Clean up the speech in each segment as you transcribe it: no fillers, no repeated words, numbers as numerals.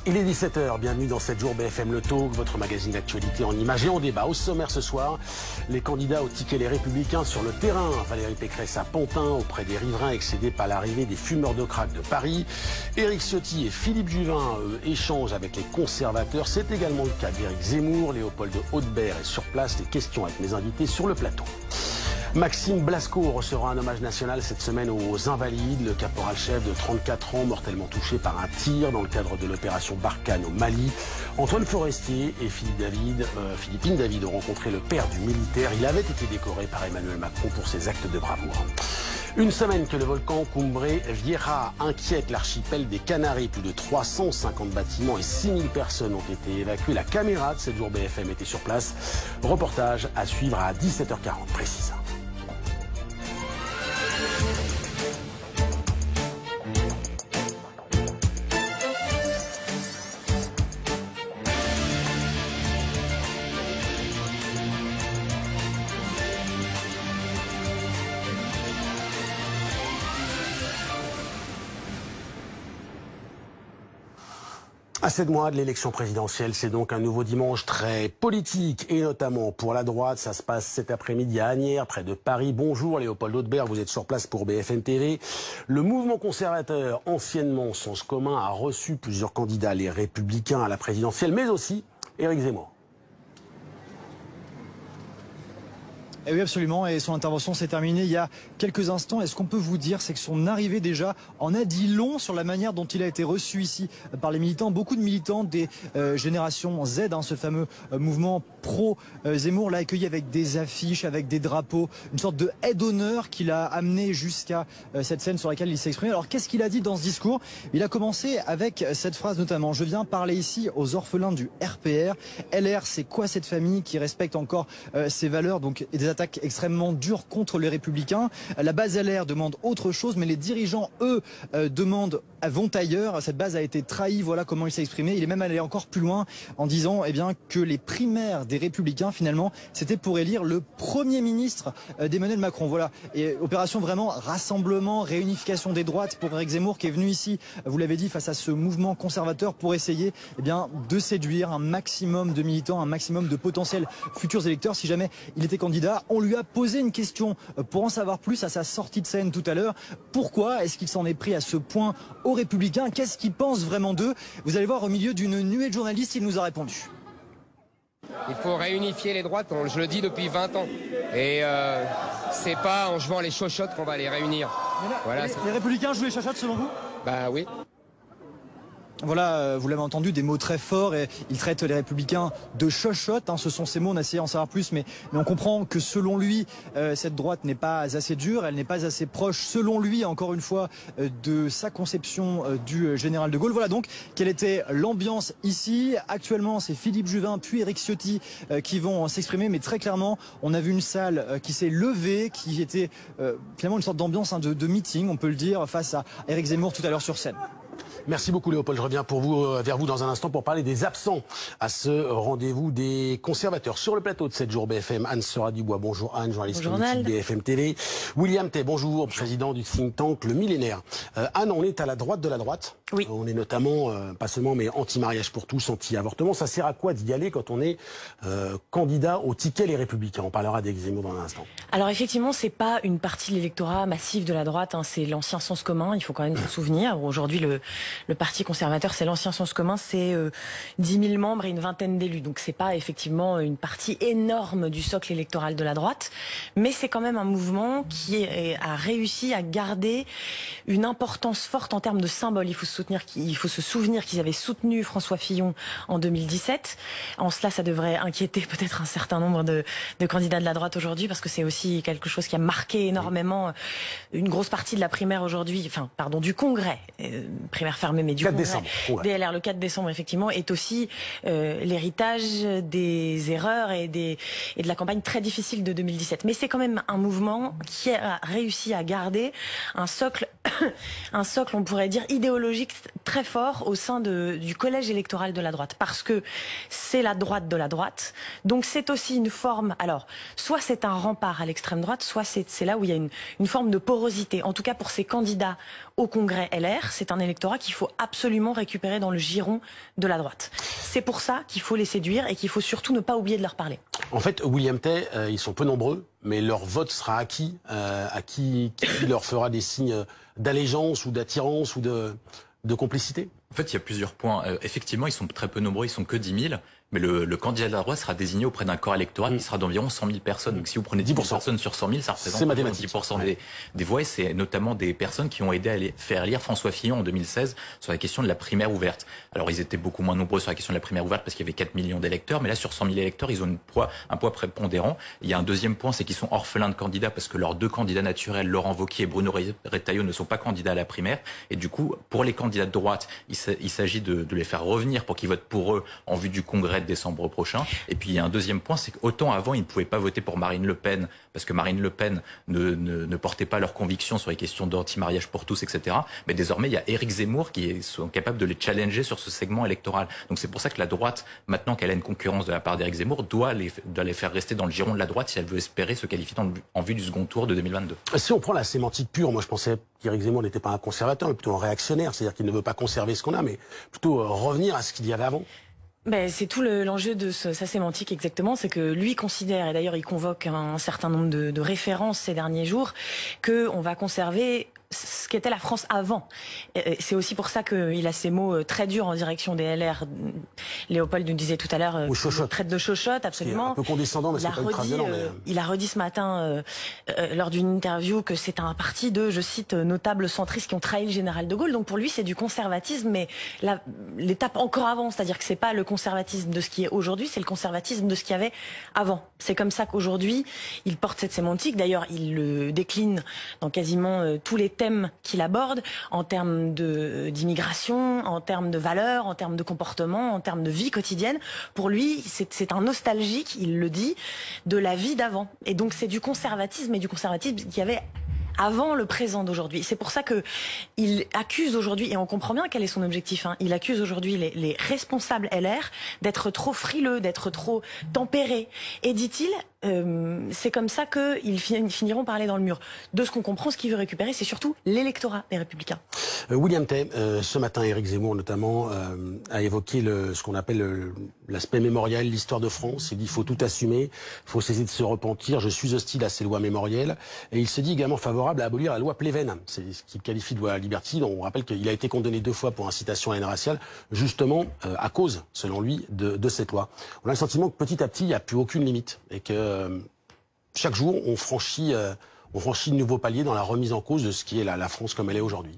Il est 17 h, bienvenue dans 7 jours BFM Le Talk, votre magazine d'actualité en images et en débat. Au sommaire ce soir, les candidats au ticket Les Républicains sur le terrain. Valérie Pécresse à Pantin, auprès des riverains excédés par l'arrivée des fumeurs de crack de Paris. Éric Ciotti et Philippe Juvin échangent avec les conservateurs. C'est également le cas d'Éric Zemmour. Léopold Haudebert est sur place. Les questions avec mes invités sur le plateau. Maxime Blasco recevra un hommage national cette semaine aux Invalides. Le caporal-chef de 34 ans, mortellement touché par un tir dans le cadre de l'opération Barkhane au Mali. Antoine Forestier et Philippine David ont rencontré le père du militaire. Il avait été décoré par Emmanuel Macron pour ses actes de bravoure. Une semaine que le volcan Cumbre Vieja inquiète l'archipel des Canaries. Plus de 350 bâtiments et 6000 personnes ont été évacuées. La caméra de 7 jours BFM était sur place. Reportage à suivre à 17 h 40 précise. À 7 mois de l'élection présidentielle, c'est donc un nouveau dimanche très politique et notamment pour la droite. Ça se passe cet après-midi à Asnières, près de Paris. Bonjour Léopold Haudebert, vous êtes sur place pour BFM TV. Le mouvement conservateur, anciennement Sens commun, a reçu plusieurs candidats, les Républicains à la présidentielle, mais aussi Éric Zemmour. Et oui, absolument. Et son intervention s'est terminée il y a quelques instants. Et ce qu'on peut vous dire, c'est que son arrivée déjà en a dit long sur la manière dont il a été reçu ici par les militants. Beaucoup de militants des générations Z, ce fameux mouvement pro-Zemmour, l'a accueilli avec des affiches, avec des drapeaux, une sorte de aide d'honneur qu'il a amené jusqu'à cette scène sur laquelle il s'est exprimé. Alors qu'est-ce qu'il a dit dans ce discours? Il a commencé avec cette phrase notamment: je viens parler ici aux orphelins du RPR. LR, c'est quoi cette famille qui respecte encore ses valeurs, donc des attaques extrêmement dures contre les Républicains. La base LR demande autre chose, mais les dirigeants, eux, vont ailleurs. Cette base a été trahie, voilà comment il s'est exprimé. Il est même allé encore plus loin en disant que les primaires des Républicains, finalement, c'était pour élire le Premier ministre d'Emmanuel Macron. Voilà. Et opération vraiment rassemblement, réunification des droites pour Éric Zemmour, qui est venu ici, vous l'avez dit, face à ce mouvement conservateur pour essayer de séduire un maximum de militants, un maximum de potentiels futurs électeurs. Si jamais il était candidat, on lui a posé une question pour en savoir plus à sa sortie de scène tout à l'heure. Pourquoi est-ce qu'il s'en est pris à ce point aux Républicains? Qu'est-ce qu'il pense vraiment d'eux? Vous allez voir, au milieu d'une nuée de journalistes, il nous a répondu. Il faut réunifier les droites, je le dis depuis 20 ans. Et c'est pas en jouant les chochottes qu'on va les réunir. Voilà, les Républicains jouent les chochottes selon vous? Bah oui. Voilà, vous l'avez entendu, des mots très forts, et il traite les Républicains de chochottes. Ce sont ces mots, on a essayé d'en savoir plus, mais on comprend que selon lui, cette droite n'est pas assez dure, elle n'est pas assez proche, selon lui, encore une fois, de sa conception du général de Gaulle. Voilà donc quelle était l'ambiance ici. Actuellement, c'est Philippe Juvin puis Éric Ciotti qui vont s'exprimer, mais très clairement, on a vu une salle qui s'est levée, qui était finalement une sorte d'ambiance de meeting, on peut le dire, face à Éric Zemmour tout à l'heure sur scène. Merci beaucoup Léopold. Je reviens vers vous dans un instant pour parler des absents à ce rendez-vous des conservateurs. Sur le plateau de 7 jours BFM, Anne Sera-Dubois. Bonjour Anne, journaliste politique BFM TV. William Tay, bonjour, président du think tank Le Millénaire. Anne, on est à la droite de la droite. Oui. On est notamment, pas seulement, mais anti-mariage pour tous, anti-avortement. Ça sert à quoi d'y aller quand on est candidat au ticket Les Républicains? On parlera d'Éric Zemmour dans un instant. Alors effectivement, c'est pas une partie de l'électorat massif de la droite, c'est l'ancien Sens commun, il faut quand même se souvenir. Aujourd'hui, le parti conservateur, c'est l'ancien Sens commun, c'est 10 000 membres et une vingtaine d'élus. Donc c'est pas effectivement une partie énorme du socle électoral de la droite, mais c'est quand même un mouvement qui a réussi à garder une importance forte en termes de symbole. Il faut se souvenir qu'ils avaient soutenu François Fillon en 2017. En cela, ça devrait inquiéter peut-être un certain nombre de candidats de la droite aujourd'hui, parce que c'est aussi quelque chose qui a marqué énormément une grosse partie de la primaire aujourd'hui, du congrès, primaire fermée, mais du 4 congrès décembre, DLR le 4 décembre, effectivement, est aussi l'héritage des erreurs et de la campagne très difficile de 2017. Mais c'est quand même un mouvement qui a réussi à garder un socle un socle, on pourrait dire, idéologique très fort au sein du collège électoral de la droite. Parce que c'est la droite de la droite. Donc c'est aussi une forme, alors, soit c'est un rempart à l'extrême droite, soit c'est là où il y a une forme de porosité. En tout cas, pour ces candidats au Congrès LR, c'est un électorat qu'il faut absolument récupérer dans le giron de la droite. C'est pour ça qu'il faut les séduire et qu'il faut surtout ne pas oublier de leur parler. En fait, William Tay, ils sont peu nombreux, mais leur vote sera acquis à qui leur fera des signes d'allégeance ou d'attirance ou de complicité. En fait, il y a plusieurs points. Effectivement, ils sont très peu nombreux, ils sont que 10 000. Mais le candidat de la droite sera désigné auprès d'un corps électoral qui sera d'environ 100 000 personnes. Donc si vous prenez 10 personnes sur 100 000, ça représente 10% des voix. Et c'est notamment des personnes qui ont aidé à faire élire François Fillon en 2016 sur la question de la primaire ouverte. Alors ils étaient beaucoup moins nombreux sur la question de la primaire ouverte parce qu'il y avait 4 millions d'électeurs. Mais là, sur 100 000 électeurs, ils ont un poids prépondérant. Il y a un deuxième point, c'est qu'ils sont orphelins de candidats parce que leurs deux candidats naturels, Laurent Wauquiez et Bruno Retailleau, ne sont pas candidats à la primaire. Et du coup, pour les candidats de droite, il s'agit de les faire revenir pour qu'ils votent pour eux en vue du congrès de décembre prochain. Et puis il y a un deuxième point, c'est qu'autant avant ils ne pouvaient pas voter pour Marine Le Pen parce que Marine Le Pen ne portait pas leurs convictions sur les questions d'anti-mariage pour tous, etc. Mais désormais il y a Éric Zemmour qui sont capables de les challenger sur ce segment électoral. Donc c'est pour ça que la droite, maintenant qu'elle a une concurrence de la part d'Éric Zemmour, doit les faire rester dans le giron de la droite si elle veut espérer se qualifier en vue du second tour de 2022. Si on prend la sémantique pure, moi je pensais qu'Éric Zemmour n'était pas un conservateur, mais plutôt un réactionnaire, c'est-à-dire qu'il ne veut pas conserver ce qu'on a, mais plutôt revenir à ce qu'il y avait avant. Ben, c'est tout l'enjeu de sa sémantique exactement, c'est que lui considère, et d'ailleurs il convoque un certain nombre de références ces derniers jours, qu'on va conserver ce qu'était la France avant. C'est aussi pour ça qu'il a ces mots très durs en direction des LR. Léopold nous disait tout à l'heure, traite de chochotte, absolument. Un peu condescendant, mais c'est pas ultra violent. Il a redit ce matin, lors d'une interview, que c'est un parti de, je cite, notables centristes qui ont trahi le général de Gaulle. Donc pour lui, c'est du conservatisme, mais l'étape encore avant, c'est-à-dire que c'est pas le conservatisme de ce qui est aujourd'hui, c'est le conservatisme de ce qu'il y avait avant. C'est comme ça qu'aujourd'hui, il porte cette sémantique. D'ailleurs, il le décline dans quasiment tous les thèmes qu'il aborde, en termes d'immigration, en termes de valeurs, en termes de comportement, en termes de vie quotidienne. Pour lui, c'est un nostalgique, il le dit, de la vie d'avant. Et donc c'est du conservatisme, et du conservatisme qu'il y avait avant le présent d'aujourd'hui. C'est pour ça que il accuse aujourd'hui, et on comprend bien quel est son objectif, il accuse aujourd'hui les responsables LR d'être trop frileux, d'être trop tempérés. Et dit-il, c'est comme ça qu'ils finiront par aller dans le mur. De ce qu'on comprend, ce qu'il veut récupérer, c'est surtout l'électorat des Républicains. William Tay, ce matin, Éric Zemmour notamment, a évoqué ce qu'on appelle l'aspect mémoriel, l'histoire de France. Il dit qu'il faut tout assumer, il faut cesser de se repentir, je suis hostile à ces lois mémorielles. Et il se dit également favorable à abolir la loi Pleven. C'est ce qu'il qualifie de loi liberticide. On rappelle qu'il a été condamné 2 fois pour incitation à la haine raciale, justement à cause, selon lui, de cette loi. On a le sentiment que petit à petit, il n'y a plus aucune limite et que chaque jour, on franchit de nouveaux paliers dans la remise en cause de ce qui est la France comme elle est aujourd'hui.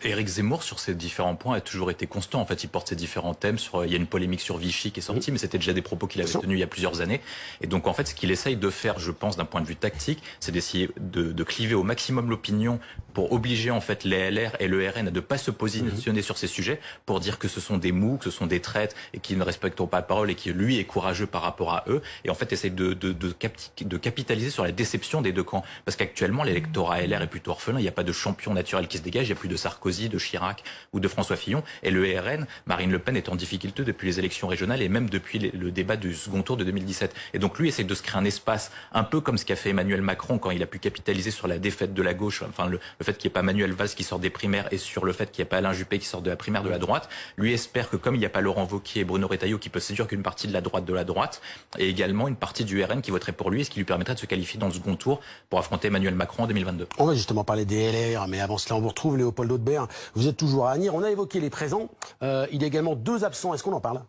Éric Zemmour, sur ces différents points, a toujours été constant. En fait, il porte ces différents thèmes. Il y a une polémique sur Vichy qui est sortie, mais c'était déjà des propos qu'il avait tenus il y a plusieurs années. Et donc, en fait, ce qu'il essaye de faire, je pense, d'un point de vue tactique, c'est d'essayer de cliver au maximum l'opinion pour obliger, en fait, les LR et le RN à ne pas se positionner sur ces sujets, pour dire que ce sont des mous, que ce sont des traites et qu'ils ne respecteront pas la parole et qui, lui, est courageux par rapport à eux. Et en fait, essaye de capitaliser sur la déception des deux camps. Parce qu'actuellement, l'électorat LR est plutôt orphelin. Il n'y a pas de champion naturel qui se dégage. Il n'y a plus de Sarkozy, de Chirac ou de François Fillon. Et le RN, Marine Le Pen, est en difficulté depuis les élections régionales et même depuis le débat du second tour de 2017. Et donc lui essaie de se créer un espace, un peu comme ce qu'a fait Emmanuel Macron quand il a pu capitaliser sur la défaite de la gauche, enfin le fait qu'il n'y ait pas Manuel Valls qui sort des primaires et sur le fait qu'il n'y ait pas Alain Juppé qui sort de la primaire de la droite. Lui espère que comme il n'y a pas Laurent Wauquiez et Bruno Retailleau qui peuvent séduire qu'une partie de la droite, et également une partie du RN qui voterait pour lui, ce qui lui permettrait de se qualifier dans le second tour pour affronter Emmanuel Macron en 2022. On va justement parler des LR, mais avant cela, on vous retrouve, Léopold Haudebert. Vous êtes toujours à Agnières. On a évoqué les présents. Il y a également 2 absents. Est-ce qu'on en parle ?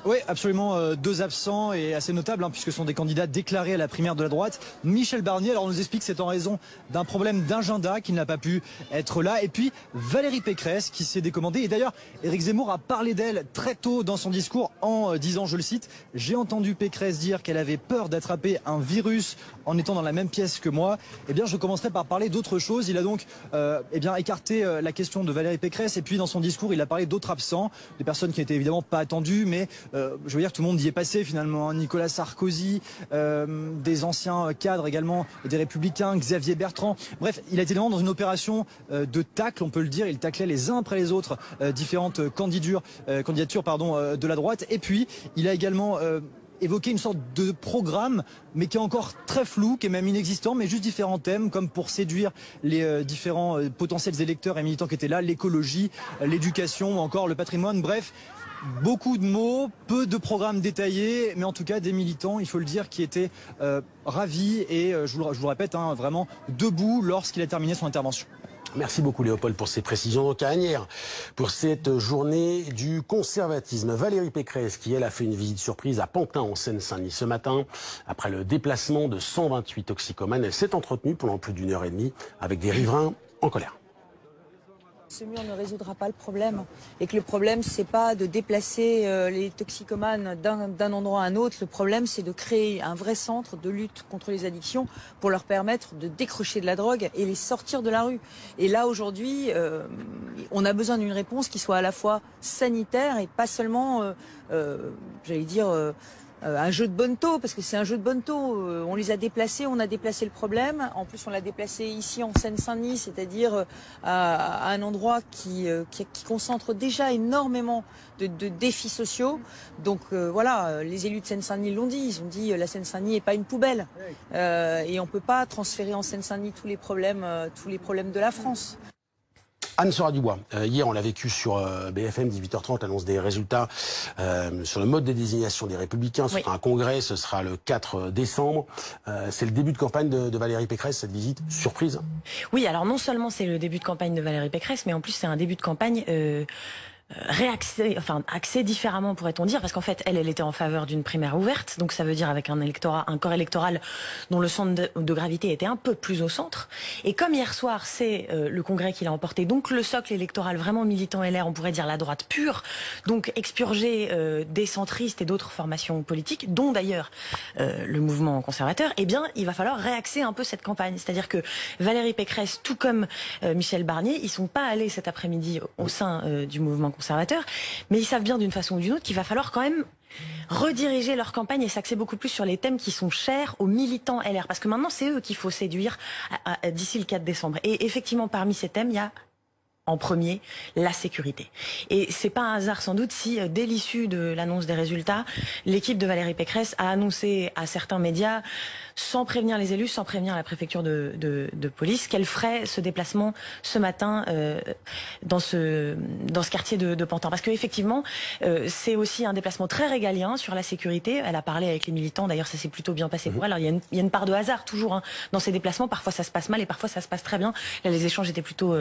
Oui, absolument, 2 absents et assez notables, puisque ce sont des candidats déclarés à la primaire de la droite. Michel Barnier, alors on nous explique que c'est en raison d'un problème d'agenda qu'il n'a pas pu être là. Et puis Valérie Pécresse qui s'est décommandée. Et d'ailleurs, Éric Zemmour a parlé d'elle très tôt dans son discours en disant, je le cite, « J'ai entendu Pécresse dire qu'elle avait peur d'attraper un virus en étant dans la même pièce que moi. » Eh bien, je commencerai par parler d'autre chose. Il a donc écarté la question de Valérie Pécresse. Et puis dans son discours, il a parlé d'autres absents, des personnes qui n'étaient évidemment pas attendues, mais je veux dire, tout le monde y est passé finalement. Nicolas Sarkozy, des anciens cadres également des Républicains, Xavier Bertrand. Bref, il a été vraiment dans une opération de tacle, on peut le dire. Il taclait les uns après les autres différentes candidatures de la droite. Et puis, il a également évoqué une sorte de programme, mais qui est encore très flou, qui est même inexistant, mais juste différents thèmes, comme pour séduire les différents potentiels électeurs et militants qui étaient là, l'écologie, l'éducation ou encore le patrimoine. Bref, beaucoup de mots, peu de programmes détaillés, mais en tout cas des militants, il faut le dire, qui étaient ravis et, je vous le répète, vraiment debout lorsqu'il a terminé son intervention. Merci beaucoup Léopold pour ces précisions. Donc à Asnières, pour cette journée du conservatisme, Valérie Pécresse, qui elle a fait une visite surprise à Pantin en Seine-Saint-Denis ce matin. Après le déplacement de 128 toxicomanes, elle s'est entretenue pendant plus d'1 heure et demie avec des riverains en colère. Ce mur ne résoudra pas le problème et que le problème c'est pas de déplacer les toxicomanes d'un endroit à un autre. Le problème c'est de créer un vrai centre de lutte contre les addictions pour leur permettre de décrocher de la drogue et les sortir de la rue. Et là aujourd'hui on a besoin d'une réponse qui soit à la fois sanitaire et pas seulement j'allais dire un jeu de bonneteau, parce que c'est un jeu de bonneteau. On les a déplacés, on a déplacé le problème. En plus, on l'a déplacé ici en Seine-Saint-Denis, c'est-à-dire à un endroit qui concentre déjà énormément de défis sociaux. Donc voilà, les élus de Seine-Saint-Denis l'ont dit. Ils ont dit la Seine-Saint-Denis n'est pas une poubelle. Et on ne peut pas transférer en Seine-Saint-Denis tous les problèmes de la France. Anne Sera-Dubois, hier on l'a vécu sur BFM 18h30, l'annonce des résultats sur le mode de désignation des Républicains. Ce sera un congrès, ce sera le 4 décembre. C'est le début de campagne de Valérie Pécresse, cette visite surprise. Oui, alors non seulement c'est le début de campagne de Valérie Pécresse, mais en plus c'est un début de campagne axé différemment, pourrait-on dire, parce qu'en fait, elle était en faveur d'une primaire ouverte, donc ça veut dire avec un corps électoral dont le centre de gravité était un peu plus au centre. Et comme hier soir, c'est le congrès qui l'a emporté, donc le socle électoral vraiment militant LR, on pourrait dire la droite pure, donc expurgé des centristes et d'autres formations politiques, dont d'ailleurs le mouvement conservateur, eh bien, il va falloir réaxer un peu cette campagne. C'est-à-dire que Valérie Pécresse, tout comme Michel Barnier, ils sont pas allés cet après-midi au sein du mouvement conservateurs, mais ils savent bien d'une façon ou d'une autre qu'il va falloir quand même rediriger leur campagne et s'axer beaucoup plus sur les thèmes qui sont chers aux militants LR, parce que maintenant c'est eux qu'il faut séduire d'ici le 4 décembre. Et effectivement, parmi ces thèmes, il y a en premier la sécurité. Et c'est pas un hasard sans doute si, dès l'issue de l'annonce des résultats, l'équipe de Valérie Pécresse a annoncé à certains médias, sans prévenir les élus, sans prévenir la préfecture de police, qu'elle ferait ce déplacement ce matin dans ce quartier de Pantin. Parce qu'effectivement, c'est aussi un déplacement très régalien sur la sécurité. Elle a parlé avec les militants, d'ailleurs ça s'est plutôt bien passé pour elle. Alors il y a une part de hasard toujours dans ces déplacements. Parfois ça se passe mal et parfois ça se passe très bien. Là les échanges étaient plutôt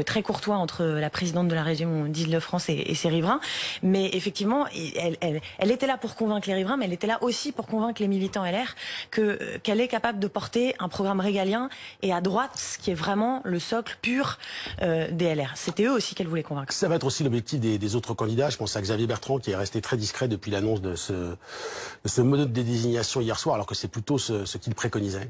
très courtois entre la présidente de la région d'Île-de-France et ses riverains. Mais effectivement, elle était là pour convaincre les riverains, mais elle était là aussi pour convaincre les militants LR qu'elle est capable de porter un programme régalien et à droite, ce qui est vraiment le socle pur des LR. C'était eux aussi qu'elle voulait convaincre. Ça va être aussi l'objectif des autres candidats. Je pense à Xavier Bertrand qui est resté très discret depuis l'annonce de ce mode de désignation hier soir, alors que c'est plutôt ce qu'il préconisait.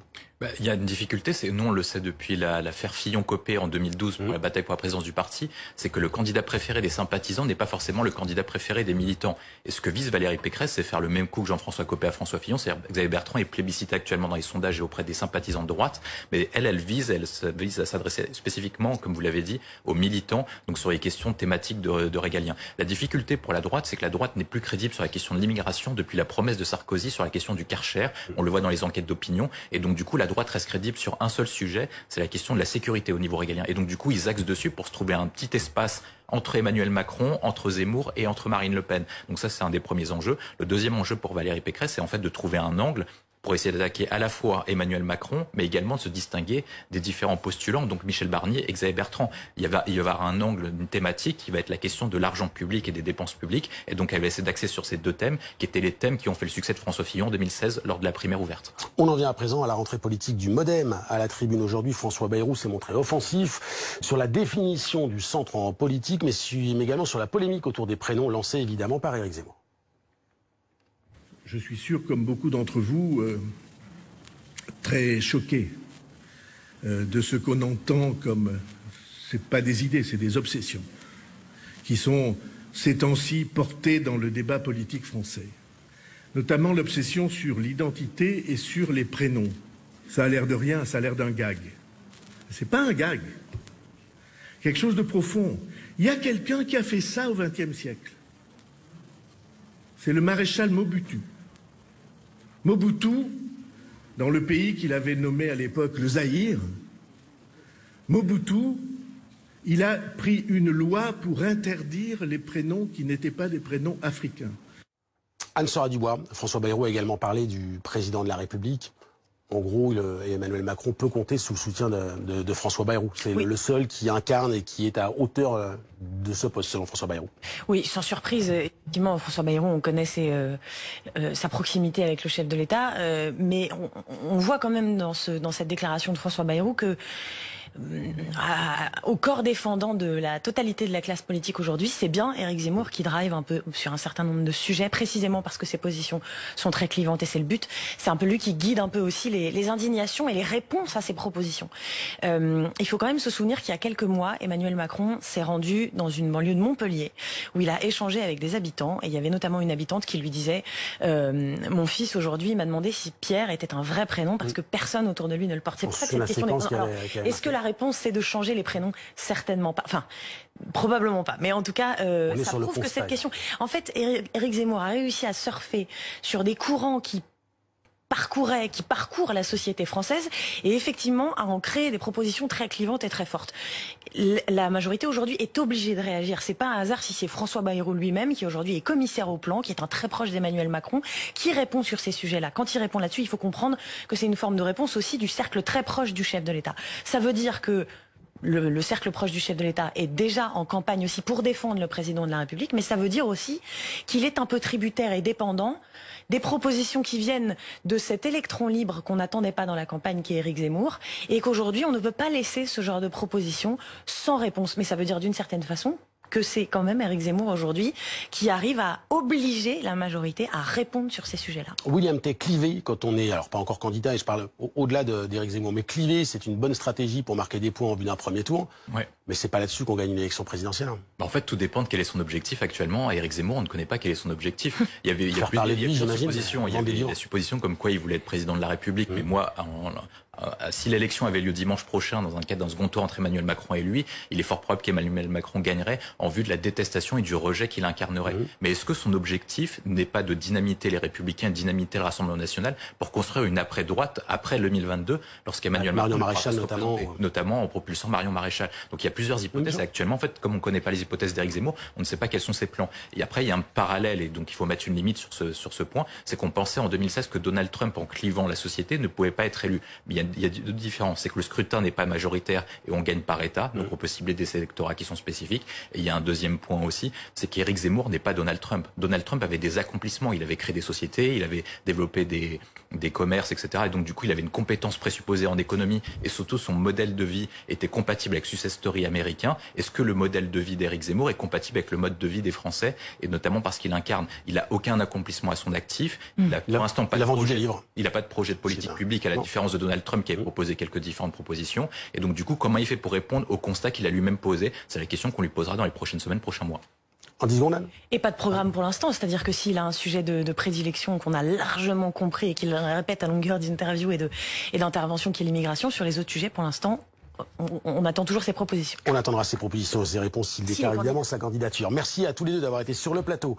Il y a une difficulté, nous on le sait depuis l'affaire Fillon-Copé en 2012 pour la bataille pour la présidence du parti, c'est que le candidat préféré des sympathisants n'est pas forcément le candidat préféré des militants. Et ce que vise Valérie Pécresse, c'est faire le même coup que Jean-François Copé à François Fillon, c'est-à-dire Xavier Bertrand est plébiscité actuellement dans les sondages et auprès des sympathisants de droite, mais elle vise à s'adresser spécifiquement, comme vous l'avez dit, aux militants, donc sur les questions thématiques de régalien. La difficulté pour la droite, c'est que la droite n'est plus crédible sur la question de l'immigration depuis la promesse de Sarkozy sur la question du Karcher. On le voit dans les enquêtes d'opinion, et donc du coup la droite reste crédible sur un seul sujet, c'est la question de la sécurité au niveau régalien. Et donc du coup ils axent dessus pour se trouver un petit espace entre Emmanuel Macron, entre Zemmour et entre Marine Le Pen. Donc ça c'est un des premiers enjeux. Le deuxième enjeu pour Valérie Pécresse, c'est en fait de trouver un angle pour essayer d'attaquer à la fois Emmanuel Macron, mais également de se distinguer des différents postulants, donc Michel Barnier et Xavier Bertrand. Il va y avoir un angle, une thématique qui va être la question de l'argent public et des dépenses publiques, et donc elle va essayer d'axer sur ces deux thèmes, qui étaient les thèmes qui ont fait le succès de François Fillon en 2016 lors de la primaire ouverte. On en vient à présent à la rentrée politique du MoDem. À la tribune aujourd'hui, François Bayrou s'est montré offensif sur la définition du centre en politique, mais également sur la polémique autour des prénoms lancés évidemment par Éric Zemmour. Je suis sûr, comme beaucoup d'entre vous, très choqué de ce qu'on entend comme, c'est pas des idées, c'est des obsessions, qui sont ces temps-ci portée dans le débat politique français, notamment l'obsession sur l'identité et sur les prénoms. Ça a l'air de rien, ça a l'air d'un gag. C'est pas un gag. Quelque chose de profond. Il y a quelqu'un qui a fait ça au XXe siècle. C'est le maréchal Mobutu. Mobutu, dans le pays qu'il avait nommé à l'époque le Zaïre, Mobutu, il a pris une loi pour interdire les prénoms qui n'étaient pas des prénoms africains. Anne-Sora Dubois, François Bayrou a également parlé du président de la République. En gros, Emmanuel Macron peut compter sous le soutien de François Bayrou. C'est le seul qui incarne et qui est à hauteur de ce poste, selon François Bayrou. Oui, sans surprise, effectivement, François Bayrou, on connaît sa proximité avec le chef de l'État, mais on voit quand même dans cette déclaration de François Bayrou que au corps défendant de la totalité de la classe politique aujourd'hui, c'est bien Éric Zemmour qui drive un peu sur un certain nombre de sujets, précisément parce que ses positions sont très clivantes et c'est le but. C'est un peu lui qui guide un peu aussi les indignations et les réponses à ces propositions. Il faut quand même se souvenir qu'il y a quelques mois, Emmanuel Macron s'est rendu dans une banlieue de Montpellier où il a échangé avec des habitants et il y avait notamment une habitante qui lui disait mon fils aujourd'hui m'a demandé si Pierre était un vrai prénom parce que personne autour de lui ne le porte. C'est pour ça que cette question des prénoms. Est-ce que la réponse c'est de changer les prénoms? Certainement pas. Enfin, probablement pas. Mais en tout cas, ça prouve que cette question... En fait, Éric Zemmour a réussi à surfer sur des courants qui parcourent la société française et effectivement à en créer des propositions très clivantes et très fortes. La majorité aujourd'hui est obligée de réagir. C'est pas un hasard si c'est François Bayrou lui-même qui aujourd'hui est commissaire au plan, qui est un très proche d'Emmanuel Macron, qui répond sur ces sujets-là. Quand il répond là-dessus, il faut comprendre que c'est une forme de réponse aussi du cercle très proche du chef de l'État. Ça veut dire que le cercle proche du chef de l'État est déjà en campagne aussi pour défendre le président de la République, mais ça veut dire aussi qu'il est un peu tributaire et dépendant des propositions qui viennent de cet électron libre qu'on n'attendait pas dans la campagne qui est Éric Zemmour, et qu'aujourd'hui on ne peut pas laisser ce genre de propositions sans réponse. Mais ça veut dire d'une certaine façon que c'est quand même Éric Zemmour aujourd'hui qui arrive à obliger la majorité à répondre sur ces sujets-là. William T. clivé, quand on est, alors pas encore candidat, et je parle au-delà d'Éric Zemmour, mais clivé, c'est une bonne stratégie pour marquer des points en vue d'un premier tour. Ouais. Mais c'est pas là-dessus qu'on gagne une élection présidentielle. En fait, tout dépend de quel est son objectif actuellement. À Éric Zemmour, on ne connaît pas quel est son objectif. Il y a des suppositions comme quoi il voulait être président de la République, mais moi, si l'élection avait lieu dimanche prochain, dans un cadre d'un second tour entre Emmanuel Macron et lui, il est fort probable qu'Emmanuel Macron gagnerait en vue de la détestation et du rejet qu'il incarnerait. Mais est-ce que son objectif n'est pas de dynamiter les Républicains, de dynamiter le Rassemblement national pour construire une après-droite après 2022, lorsqu'Emmanuel Macron Maréchal notamment en propulsant Marion Maréchal. Donc il y a plusieurs hypothèses. Actuellement, en fait, comme on ne connaît pas les hypothèses d'Éric Zemmour, on ne sait pas quels sont ses plans. Et après, il y a un parallèle, et donc il faut mettre une limite sur ce point, c'est qu'on pensait en 2016 que Donald Trump, en clivant la société, ne pouvait pas être élu. Mais il y a deux différences. C'est que le scrutin n'est pas majoritaire et on gagne par État, donc on peut cibler des électorats qui sont spécifiques. Et il y a un deuxième point aussi, c'est qu'Éric Zemmour n'est pas Donald Trump. Donald Trump avait des accomplissements, il avait créé des sociétés, il avait développé des commerces, etc. Et donc du coup, il avait une compétence présupposée en économie et surtout son modèle de vie était compatible avec Success Story américain. Est-ce que le modèle de vie d'Éric Zemmour est compatible avec le mode de vie des Français? Et notamment parce qu'il incarne, il n'a aucun accomplissement à son actif. Il a pour l'instant pas de projet. Il n'a pas de projet de politique publique, à la différence de Donald Trump qui avait proposé quelques différentes propositions. Et donc du coup, comment il fait pour répondre au constat qu'il a lui-même posé? C'est la question qu'on lui posera dans les prochaines semaines, prochains mois. En 10 secondes, Anne. Et pas de programme pour l'instant, c'est-à-dire que s'il a un sujet de prédilection qu'on a largement compris et qu'il répète à longueur d'interviews et d'interventions qui est l'immigration, sur les autres sujets, pour l'instant, on attend toujours ses propositions. On attendra ses propositions et ses réponses s'il déclare évidemment sa candidature. Merci à tous les deux d'avoir été sur le plateau.